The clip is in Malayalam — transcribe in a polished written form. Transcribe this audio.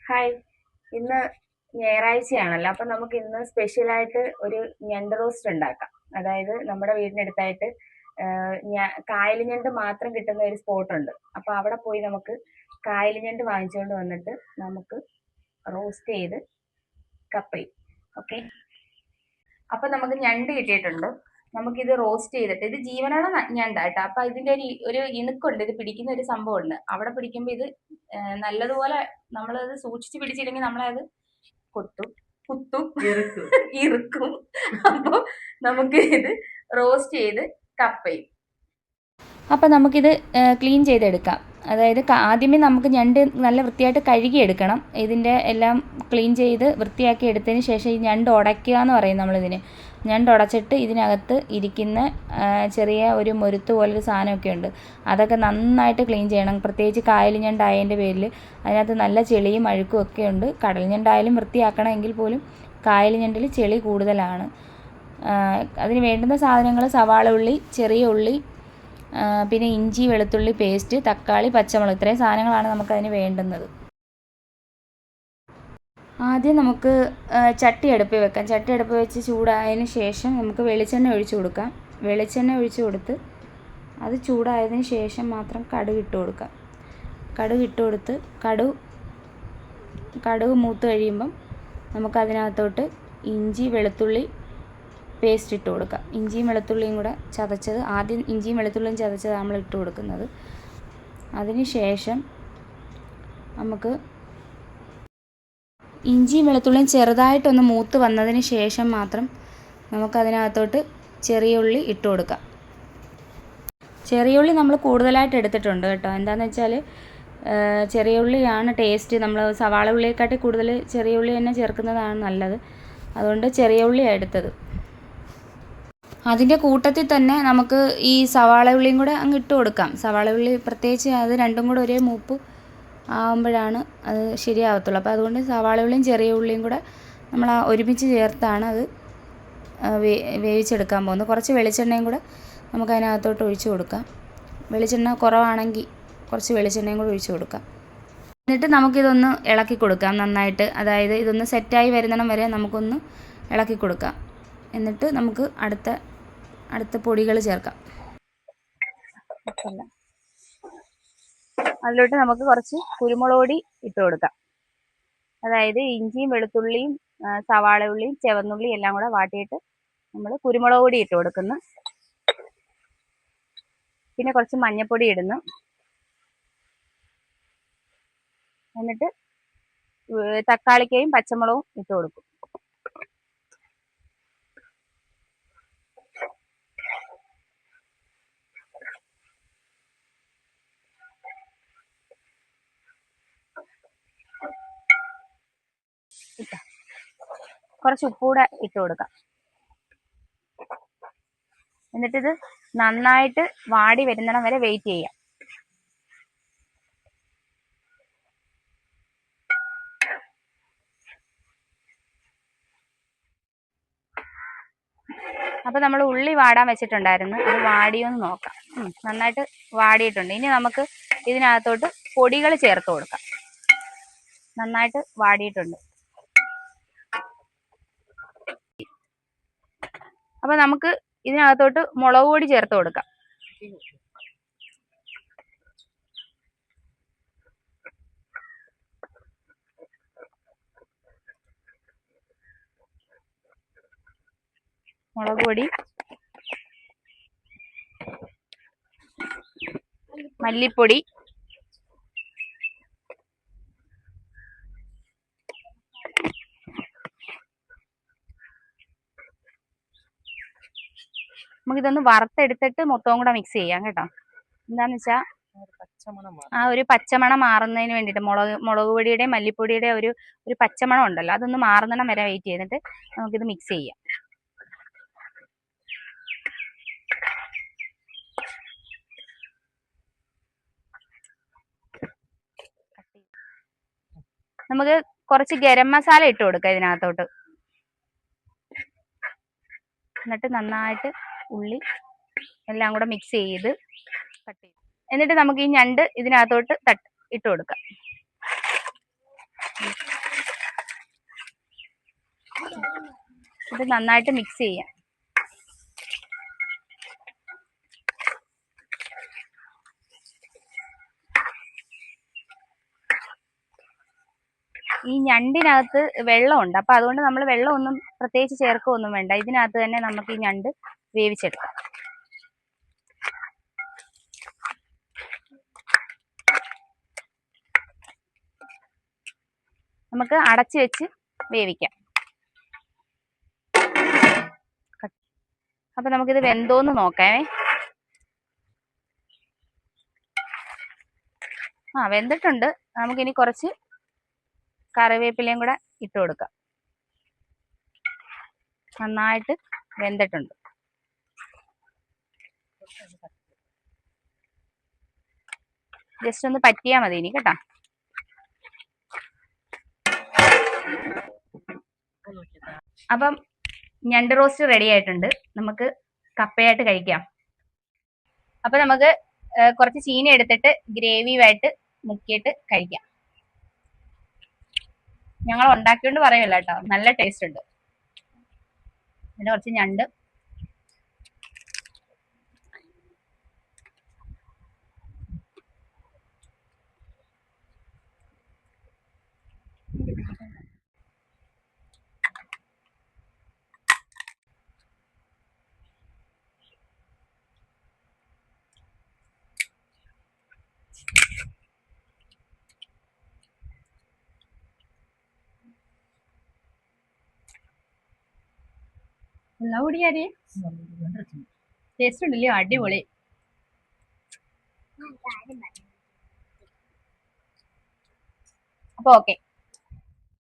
ഹായ്. ഇന്ന് ഞായറാഴ്ചയാണല്ലോ, അപ്പം നമുക്ക് ഇന്ന് സ്പെഷ്യലായിട്ട് ഒരു ഞണ്ട് റോസ്റ്റ് ഉണ്ടാക്കാം. അതായത് നമ്മുടെ വീടിനടുത്തായിട്ട് കായൽ ഞണ്ട് മാത്രം കിട്ടുന്ന ഒരു സ്പോട്ടുണ്ട്. അപ്പോൾ അവിടെ പോയി നമുക്ക് കായൽ ഞണ്ട് വാങ്ങിച്ചുകൊണ്ട് വന്നിട്ട് നമുക്ക് റോസ്റ്റ് ചെയ്ത് കപ്പയും. ഓക്കെ. അപ്പം നമുക്ക് ഞണ്ട് കിട്ടിയിട്ടുണ്ട്. നമുക്കിത് റോസ്റ്റ് ചെയ്തിട്ട്, ഇത് ജീവനുള്ള ഞണ്ടാട്ടോ. അപ്പം ഇതിൻ്റെ ഒരു ഇണുക്കുണ്ട്, ഇത് പിടിക്കുന്ന ഒരു സംഭവമുണ്ട്. അവിടെ പിടിക്കുമ്പോൾ ഇത് നല്ലതുപോലെ നമ്മളത് സൂക്ഷിച്ച് പിടിച്ചില്ലെങ്കിൽ നമ്മളത് കുത്തും കുത്തും ഇറുക്കും. അപ്പോൾ നമുക്ക് ഇത് റോസ്റ്റ് ചെയ്ത് കപ്പയും. അപ്പം നമുക്കിത് ക്ലീൻ ചെയ്തെടുക്കാം. അതായത് ആദ്യമേ നമുക്ക് ഞണ്ട് നല്ല വൃത്തിയായിട്ട് കഴുകിയെടുക്കണം. ഇതിൻ്റെ എല്ലാം ക്ലീൻ ചെയ്ത് വൃത്തിയാക്കി എടുത്തതിന് ശേഷം ഈ ഞണ്ട് ഉടയ്ക്കുക എന്ന് പറയും നമ്മളിതിന്. ഞണ്ട് ഉടച്ചിട്ട് ഇതിനകത്ത് ഇരിക്കുന്ന ചെറിയ ഒരു മുരുത്ത് പോലൊരു സാധനമൊക്കെ ഉണ്ട്, അതൊക്കെ നന്നായിട്ട് ക്ലീൻ ചെയ്യണം. പ്രത്യേകിച്ച് കായൽ ഞണ്ടായതിൻ്റെ പേരിൽ അതിനകത്ത് നല്ല ചെളിയും അഴുക്കും ഒക്കെ ഉണ്ട്. കടൽ ഞണ്ടായാലും വൃത്തിയാക്കണമെങ്കിൽ പോലും കായൽ ഞണ്ടിൽ ചെളി കൂടുതലാണ്. അതിന് വേണ്ടുന്ന സാധനങ്ങൾ സവാള ഉള്ളി, ചെറിയ ഉള്ളി, പിന്നെ ഇഞ്ചി വെളുത്തുള്ളി പേസ്റ്റ്, തക്കാളി, പച്ചമുളക്, ഇത്രയും സാധനങ്ങളാണ് നമുക്കതിന് വേണ്ടുന്നത്. ആദ്യം നമുക്ക് ചട്ടി അടുപ്പിൽ വെക്കാം. ചട്ടി അടുപ്പിൽ വെച്ച് ചൂടായതിന് ശേഷം നമുക്ക് വെളിച്ചെണ്ണ ഒഴിച്ചു കൊടുക്കാം. വെളിച്ചെണ്ണ ഒഴിച്ച് കൊടുത്ത് അത് ചൂടായതിന് ശേഷം മാത്രം കടുക് ഇട്ട് കൊടുക്കാം. കടുക് ഇട്ട് കൊടുത്ത് കടുക് മൂത്ത് കഴിയുമ്പം നമുക്കതിനകത്തോട്ട് ഇഞ്ചി വെളുത്തുള്ളി പേസ്റ്റ് ഇട്ട് കൊടുക്കാം. ഇഞ്ചിയും വെളുത്തുള്ളിയും കൂടെ ചതച്ചത്, ആദ്യം ഇഞ്ചിയും വെളുത്തുള്ളിയും ചതച്ചത് നമ്മൾ ഇട്ട് കൊടുക്കുന്നത്. അതിന് ശേഷം നമുക്ക് ഇഞ്ചിയും വെളുത്തുള്ളിയും ചെറുതായിട്ടൊന്ന് മൂത്ത് വന്നതിന് ശേഷം മാത്രം നമുക്കതിനകത്തോട്ട് ചെറിയ ഉള്ളി ഇട്ട് കൊടുക്കാം. ചെറിയ ഉള്ളി നമ്മൾ കൂടുതലായിട്ട് എടുത്തിട്ടുണ്ട് കേട്ടോ. എന്താണെന്ന് വെച്ചാൽ ചെറിയ ഉള്ളിയാണ് ടേസ്റ്റ്. നമ്മൾ സവാള ഉള്ളിയെക്കാട്ടി കൂടുതൽ ചെറിയ ഉള്ളി തന്നെ ചേർക്കുന്നതാണ് നല്ലത്. അതുകൊണ്ട് ചെറിയ ഉള്ളിയാണ് എടുത്തത്. അതിൻ്റെ കൂട്ടത്തിൽ തന്നെ നമുക്ക് ഈ സവാള ഉള്ളിയും കൂടെ അങ്ങ് ഇട്ട് കൊടുക്കാം. സവാള ഉള്ളി പ്രത്യേകിച്ച് അത് രണ്ടും കൂടെ ഒരേ മൂപ്പ് ആകുമ്പോഴാണ് അത് ശരിയാവത്തുള്ളൂ. അപ്പോൾ അതുകൊണ്ട് സവാള ഉള്ളിയും ചെറിയ ഉള്ളിയും കൂടെ നമ്മൾ ഒരുമിച്ച് ചേർത്താണ് അത് വേവിച്ചെടുക്കാൻ പോകുന്നത്. കുറച്ച് വെളിച്ചെണ്ണയും കൂടെ നമുക്കതിനകത്തോട്ട് ഒഴിച്ച് കൊടുക്കാം. വെളിച്ചെണ്ണ കുറവാണെങ്കിൽ കുറച്ച് വെളിച്ചെണ്ണയും കൂടെ ഒഴിച്ച് കൊടുക്കാം. എന്നിട്ട് നമുക്കിതൊന്ന് ഇളക്കി കൊടുക്കാം നന്നായിട്ട്. അതായത് ഇതൊന്ന് സെറ്റായി വരുന്നിടം വരെ നമുക്കൊന്ന് ഇളക്കി കൊടുക്കാം. എന്നിട്ട് നമുക്ക് അടുത്ത പൊടികൾ ചേർക്കാം. അതിലോട്ട് നമുക്ക് കുറച്ച് കുരുമുളക് പൊടി ഇട്ട് കൊടുക്കാം. അതായത് ഇഞ്ചിയും വെളുത്തുള്ളിയും സവാള ഉള്ളിയും ചുവന്നുള്ളിയും എല്ലാം കൂടെ വാട്ടിയിട്ട് നമ്മൾ കുരുമുളക് പൊടി ഇട്ട് കൊടുക്കുന്നു. പിന്നെ കുറച്ച് മഞ്ഞൾപ്പൊടി ഇടുന്നു. എന്നിട്ട് തക്കാളിക്കയും പച്ചമുളകും ഇട്ട് കൊടുക്കും. കുറച്ച് ഉപ്പൂടെ ഇട്ട് കൊടുക്കാം. എന്നിട്ടിത് നന്നായിട്ട് വാടി വരുന്നിടം വരെ വെയിറ്റ് ചെയ്യാം. അപ്പോൾ നമ്മൾ ഉള്ളി വാടാൻ വെച്ചിട്ടുണ്ടായിരുന്നു, അത് വാടിയൊന്ന് നോക്കാം. നന്നായിട്ട് വാടിയിട്ടുണ്ട്. ഇനി നമുക്ക് ഇതിനകത്തോട്ട് പൊടികൾ ചേർത്ത് കൊടുക്കാം. നന്നായിട്ട് വാടിയിട്ടുണ്ട്. അപ്പോൾ നമുക്ക് ഇതിനകത്തോട്ട് മുളക് പൊടി ചേർത്ത് കൊടുക്കാം. മുളക് പൊടി, മല്ലിപ്പൊടി, നമുക്കിതൊന്ന് വറുത്തെടുത്തിട്ട് മൊത്തവും കൂടെ മിക്സ് ചെയ്യാം കേട്ടോ. എന്താന്ന് വെച്ചാൽ ആ ഒരു പച്ചമണം മാറുന്നതിന് വേണ്ടിയിട്ട് മുളക് പൊടിയുടെയും മല്ലിപ്പൊടിയുടെയും ഒരു പച്ചമണം ഉണ്ടല്ലോ, അതൊന്ന് മാറുന്നിടം വരെ വെയിറ്റ് ചെയ്തിട്ട് നമുക്കിത് മിക്സ് ചെയ്യാം. നമുക്ക് കുറച്ച് ഗരം മസാല ഇട്ട് കൊടുക്കാം ഇതിനകത്തോട്ട്. എന്നിട്ട് നന്നായിട്ട് ഉള്ളി എല്ലാം കൂടെ മിക്സ് ചെയ്ത് കട്ട് ചെയ്യും. എന്നിട്ട് നമുക്ക് ഈ ഞണ്ട് ഇതിനകത്തോട്ട് ഇട്ട് കൊടുക്കാം. ഇത് നന്നായിട്ട് മിക്സ് ചെയ്യാം. ഈ ഞണ്ടിനകത്ത് വെള്ളമുണ്ട്, അപ്പൊ അതുകൊണ്ട് നമ്മൾ വെള്ളമൊന്നും പ്രത്യേകിച്ച് ചേർക്കുകയൊന്നും വേണ്ട. ഇതിനകത്ത് തന്നെ നമുക്ക് ഈ ഞണ്ട് വേവിച്ചെടുക്കാം. നമുക്ക് അടച്ചു വെച്ച് വേവിക്കാം. അപ്പൊ നമുക്കിത് വെന്തോന്ന് നോക്കാമേ. വെന്തിട്ടുണ്ട്. നമുക്കിനി കുറച്ച് കറിവേപ്പിലയും കൂടെ ഇട്ട് കൊടുക്കാം. നന്നായിട്ട് വെന്തിട്ടുണ്ട്. ജസ്റ്റ് ഒന്ന് പറ്റിയാൽ മതി ഇനി കേട്ടോ. അപ്പം ഞണ്ട് റോസ്റ്റ് റെഡി ആയിട്ടുണ്ട്. നമുക്ക് കപ്പയായിട്ട് കഴിക്കാം. അപ്പൊ നമുക്ക് കുറച്ച് ചീന എടുത്തിട്ട് ഗ്രേവിയുമായിട്ട് മുക്കിയിട്ട് കഴിക്കാം. ഞങ്ങൾ ഉണ്ടാക്കിയോണ്ട് പറയല്ല കേട്ടോ, നല്ല ടേസ്റ്റ് ഉണ്ട്. പിന്നെ കുറച്ച് ഞണ്ട്. എല്ലാം കൂടിയാര് ടേസ്റ്റ് ഉണ്ടല്ലോ, അടിപൊളി. അപ്പൊ ഓക്കെ.